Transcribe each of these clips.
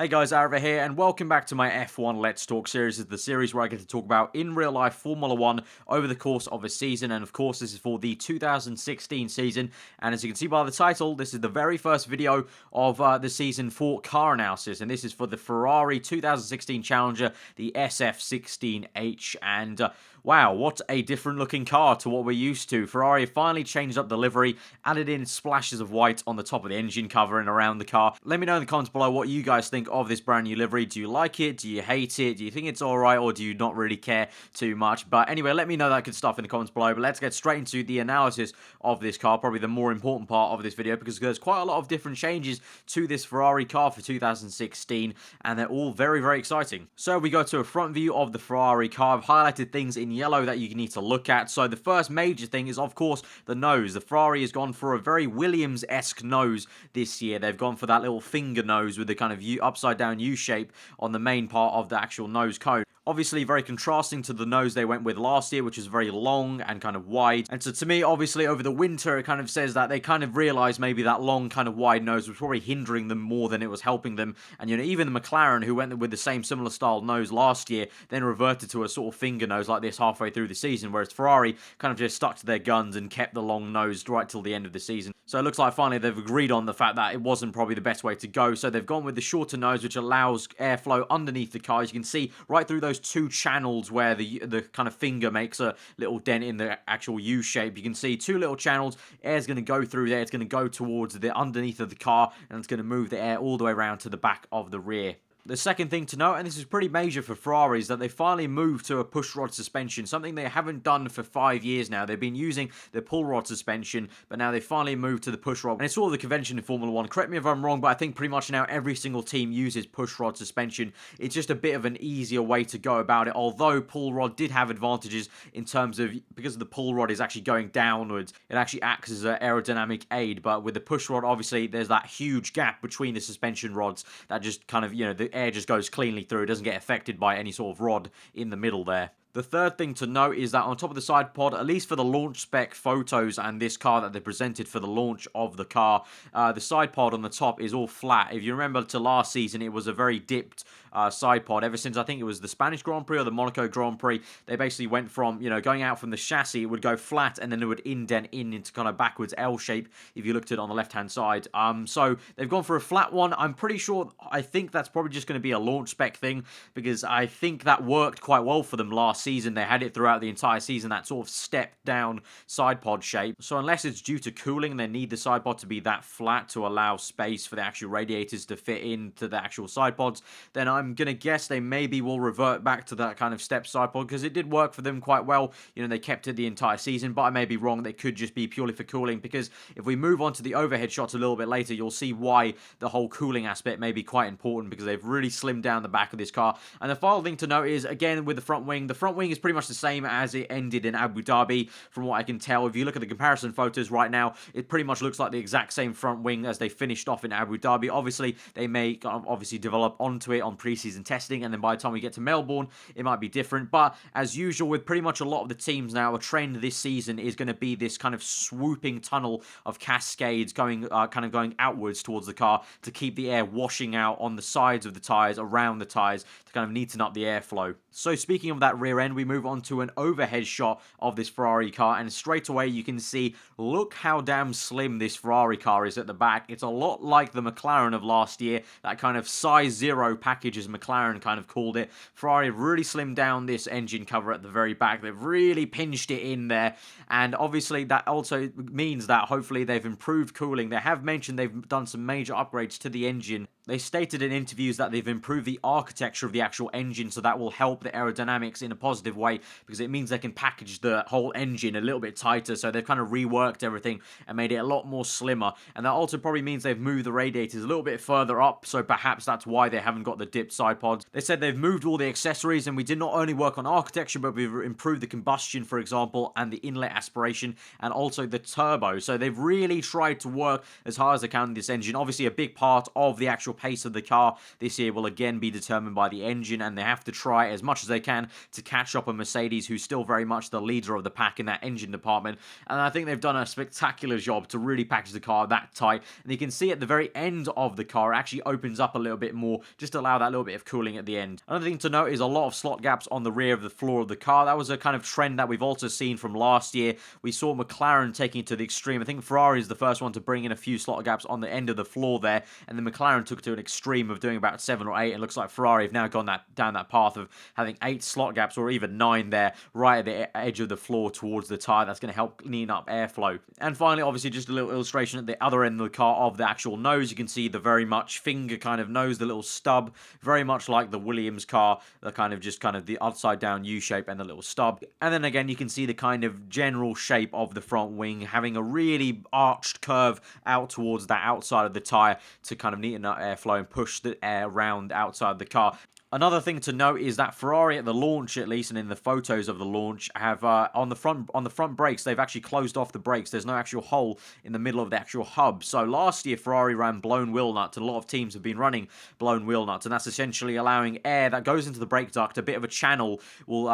Hey guys, Arva here, and welcome back to my F1 Let's Talk series. This is the series where I get to talk about in real life Formula 1 over the course of a season, and of course this is for the 2016 season, and as you can see by the title, this is the very first video of the season for car analysis, and this is for the Ferrari 2016 Challenger, the SF16-H, and wow, what a different looking car to what we're used to. Ferrari finally changed up the livery, added in splashes of white on the top of the engine cover and around the car. Let me know in the comments below what you guys think of this brand new livery. Do you like it? Do you hate it? Do you think it's alright, or do you not really care too much? But anyway, let me know that good stuff in the comments below. But let's get straight into the analysis of this car, probably the more important part of this video, because there's quite a lot of different changes to this Ferrari car for 2016, and they're all very, very exciting. So we go to a front view of the Ferrari car. I've highlighted things in yellow that you need to look at. So the first major thing is, of course, the nose. The Ferrari has gone for a very Williams-esque nose this year. They've gone for that little finger nose with the kind of upside down U shape on the main part of the actual nose cone. Obviously, very contrasting to the nose they went with last year, which is very long and kind of wide. And so to me, obviously, over the winter, it kind of says that they kind of realized maybe that long kind of wide nose was probably hindering them more than it was helping them. And, you know, even the McLaren, who went with the same similar style nose last year, then reverted to a sort of finger nose like this halfway through the season, whereas Ferrari kind of just stuck to their guns and kept the long nose right till the end of the season. So it looks like finally they've agreed on the fact that it wasn't probably the best way to go. So they've gone with the shorter nose, which allows airflow underneath the car. As you can see right through those two channels where the kind of finger makes a little dent in the actual U shape. You can see two little channels. Air's going to go through there. It's going to go towards the underneath of the car, and it's going to move the air all the way around to the back of the rear. The second thing to note, and this is pretty major for Ferrari, is that they finally moved to a push rod suspension, something they haven't done for 5 years now. They've been using the pull rod suspension, but now they finally moved to the push rod. And it's sort of the convention in Formula 1. Correct me if I'm wrong, but I think pretty much now every single team uses push rod suspension. It's just a bit of an easier way to go about it, although pull rod did have advantages in terms of, because the pull rod is actually going downwards, it actually acts as an aerodynamic aid. But with the push rod, obviously, there's that huge gap between the suspension rods that just kind of, you know, the air just goes cleanly through. It doesn't get affected by any sort of rod in the middle there. The third thing to note is that on top of the side pod, at least for the launch spec photos and this car that they presented for the launch of the car, the side pod on the top is all flat. If you remember to last season, it was a very dipped side pod. Ever since I think it was the Spanish Grand Prix or the Monaco Grand Prix, they basically went from, you know, going out from the chassis, it would go flat and then it would indent into kind of backwards L shape if you looked at it on the left-hand side. So they've gone for a flat one. I'm pretty sure, I think that's probably just going to be a launch spec thing, because I think that worked quite well for them last season. They had it throughout the entire season, that sort of stepped down side pod shape. So unless it's due to cooling, they need the side pod to be that flat to allow space for the actual radiators to fit into the actual side pods, then I'm going to guess they maybe will revert back to that kind of step side pod, because it did work for them quite well. You know, they kept it the entire season, but I may be wrong. They could just be purely for cooling, because if we move on to the overhead shots a little bit later, you'll see why the whole cooling aspect may be quite important, because they've really slimmed down the back of this car. And the final thing to note is, again, with the front wing is pretty much the same as it ended in Abu Dhabi, from what I can tell. If you look at the comparison photos right now, it pretty much looks like the exact same front wing as they finished off in Abu Dhabi. Obviously, they may obviously develop onto it on preseason testing, and then by the time we get to Melbourne, it might be different. But as usual, with pretty much a lot of the teams now, a trend this season is going to be this kind of swooping tunnel of cascades going going outwards towards the car to keep the air washing out on the sides of the tyres, around the tyres, to kind of neaten up the airflow. So speaking of that rear end, we move on to an overhead shot of this Ferrari car, and straight away you can see, look how damn slim this Ferrari car is at the back. It's a lot like the McLaren of last year, that kind of size zero package as McLaren kind of called it. Ferrari have really slimmed down this engine cover at the very back. They've really pinched it in there, and obviously that also means that hopefully they've improved cooling. They have mentioned they've done some major upgrades to the engine. They stated in interviews that they've improved the architecture of the actual engine, so that will help the aerodynamics in a positive way, because it means they can package the whole engine a little bit tighter. So they've kind of reworked everything and made it a lot more slimmer, and that also probably means they've moved the radiators a little bit further up, so perhaps that's why they haven't got the dipped side pods. They said they've moved all the accessories, and we did not only work on architecture, but we've improved the combustion, for example, and the inlet aspiration, and also the turbo. So they've really tried to work as hard as they can in this engine. Obviously, a big part of the actual pace of the car this year will again be determined by the engine, and they have to try as much as they can to catch up on Mercedes, who's still very much the leader of the pack in that engine department. And I think they've done a spectacular job to really package the car that tight. And you can see at the very end of the car, it actually opens up a little bit more, just to allow that little bit of cooling at the end. Another thing to note is a lot of slot gaps on the rear of the floor of the car. That was a kind of trend that we've also seen from last year. We saw McLaren taking it to the extreme. I think Ferrari is the first one to bring in a few slot gaps on the end of the floor there, and then McLaren took it to an extreme of doing about 7 or 8. It looks like Ferrari have now gone down that path of having 8 slot gaps or even 9 there, right at the edge of the floor towards the tyre. That's going to help clean up airflow. And finally, obviously, just a little illustration at the other end of the car of the actual nose. You can see the very much finger kind of nose, the little stub, very much like the Williams car, the kind of the upside down U shape and the little stub. And then again, you can see the kind of general shape of the front wing having a really arched curve out towards that outside of the tyre to kind of neaten up airflow and push the air around outside the car. Another thing to note is that Ferrari at the launch, at least, and in the photos of the launch, have on the front brakes, they've actually closed off the brakes. There's no actual hole in the middle of the actual hub. So last year, Ferrari ran blown wheel nuts, and a lot of teams have been running blown wheel nuts, and that's essentially allowing air that goes into the brake duct. A bit of a channel will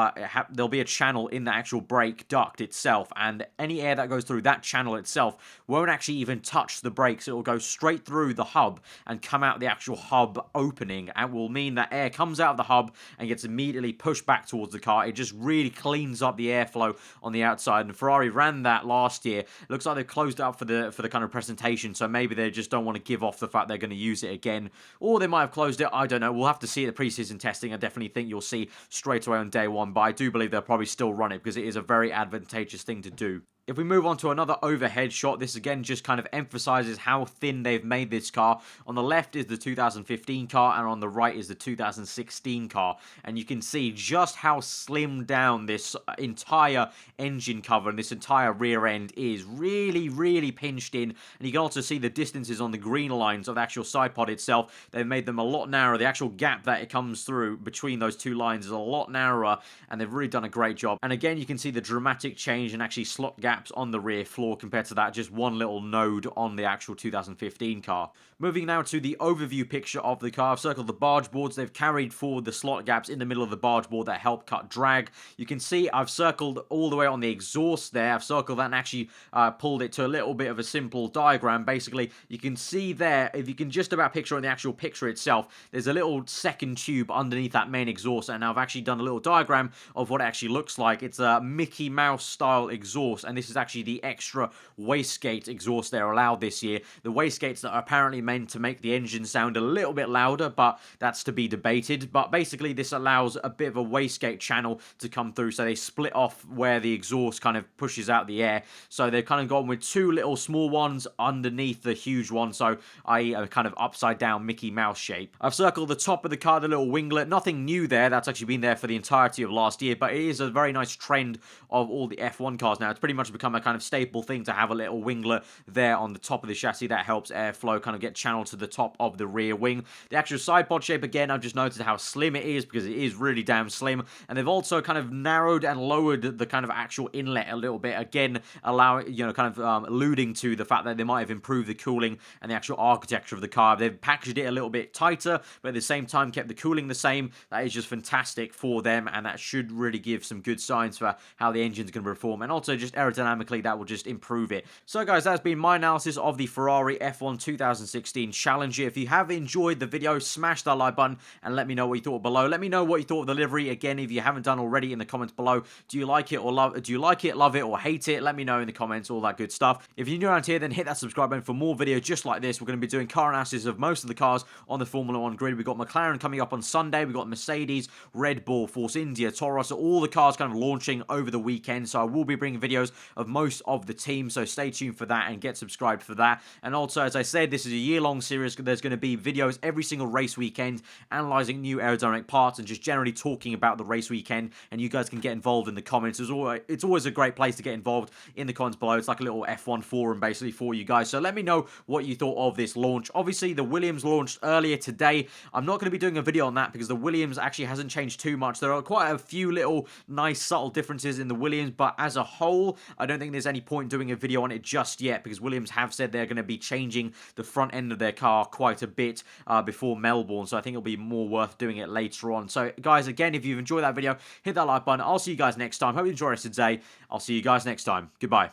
there'll be a channel in the actual brake duct itself, and any air that goes through that channel itself won't actually even touch the brakes. It will go straight through the hub and come out the actual hub opening, and will mean that air comes out of the hub and gets immediately pushed back towards the car. It just really cleans up the airflow on the outside, and Ferrari ran that last year. It looks like they've closed it up for the kind of presentation, so maybe they just don't want to give off the fact they're going to use it again, or they might have closed it. I don't know. We'll have to see the preseason testing. I definitely think you'll see straight away on day one, but I do believe they'll probably still run it because it is a very advantageous thing to do. If we move on to another overhead shot, this again just kind of emphasizes how thin they've made this car. On the left is the 2015 car, and on the right is the 2016 car. And you can see just how slimmed down this entire engine cover and this entire rear end is. Really, really pinched in. And you can also see the distances on the green lines of the actual side pod itself. They've made them a lot narrower. The actual gap that it comes through between those two lines is a lot narrower, and they've really done a great job. And again, you can see the dramatic change and actually slot gap on the rear floor compared to that just one little node on the actual 2015 car. Moving now to the overview picture of the car, I've circled the barge boards. They've carried forward the slot gaps in the middle of the barge board that help cut drag. You can see I've circled all the way on the exhaust there. I've circled that and actually pulled it to a little bit of a simple diagram. Basically, you can see there, if you can just about picture on the actual picture itself, there's a little second tube underneath that main exhaust, and I've actually done a little diagram of what it actually looks like. It's a Mickey Mouse style exhaust, and this is actually the extra wastegate exhaust they're allowed this year. The wastegates that are apparently meant to make the engine sound a little bit louder, but that's to be debated. But basically, this allows a bit of a wastegate channel to come through, so they split off where the exhaust kind of pushes out the air. So they've kind of gone with two little small ones underneath the huge one, so i.e. a kind of upside down Mickey Mouse shape. I've circled the top of the car, the little winglet. Nothing new there. That's actually been there for the entirety of last year, but it is a very nice trend of all the F1 cars now. It's pretty much become a kind of staple thing to have a little winglet there on the top of the chassis. That helps airflow kind of get channeled to the top of the rear wing. The actual side pod shape, again, I've just noticed how slim it is because it is really damn slim, and they've also kind of narrowed and lowered the kind of actual inlet a little bit, again allowing, alluding to the fact that they might have improved the cooling and the actual architecture of the car. They've packaged it a little bit tighter, but at the same time kept the cooling the same. That is just fantastic for them, and that should really give some good signs for how the engine's going to perform, and also just aerodynamically that will just improve it. So guys, that's been my analysis of the Ferrari F1 2016 Challenger. If you have enjoyed the video, smash that like button and let me know what you thought below. Let me know what you thought of the livery, again, if you haven't done already, in the comments below. Do you like it or love it or hate it? Let me know in the comments, all that good stuff. If you're new around here, then hit that subscribe button for more videos just like this. We're going to be doing car analysis of most of the cars on the Formula 1 grid. We've got McLaren coming up on Sunday. We've got Mercedes, Red Bull, Force India, Toro. So all the cars kind of launching over the weekend. So I will be bringing videos of most of the teams. So stay tuned for that and get subscribed for that. And also, as I said, this is a year-long series. There's going to be videos every single race weekend, analysing new aerodynamic parts and just generally talking about the race weekend. And you guys can get involved in the comments. It's always a great place to get involved in the comments below. It's like a little F1 forum basically for you guys. So let me know what you thought of this launch. Obviously, the Williams launched earlier today. I'm not going to be doing a video on that because the Williams actually hasn't changed too much. There are quite a few little nice subtle differences in the Williams, but as a whole, I don't think there's any point doing a video on it just yet, because Williams have said they're going to be changing the front end of their car quite a bit before Melbourne, so I think it'll be more worth doing it later on. So guys, again, if you've enjoyed that video, hit that like button. I'll see you guys next time. Hope you enjoy the rest of the day. I'll see you guys next time. Goodbye.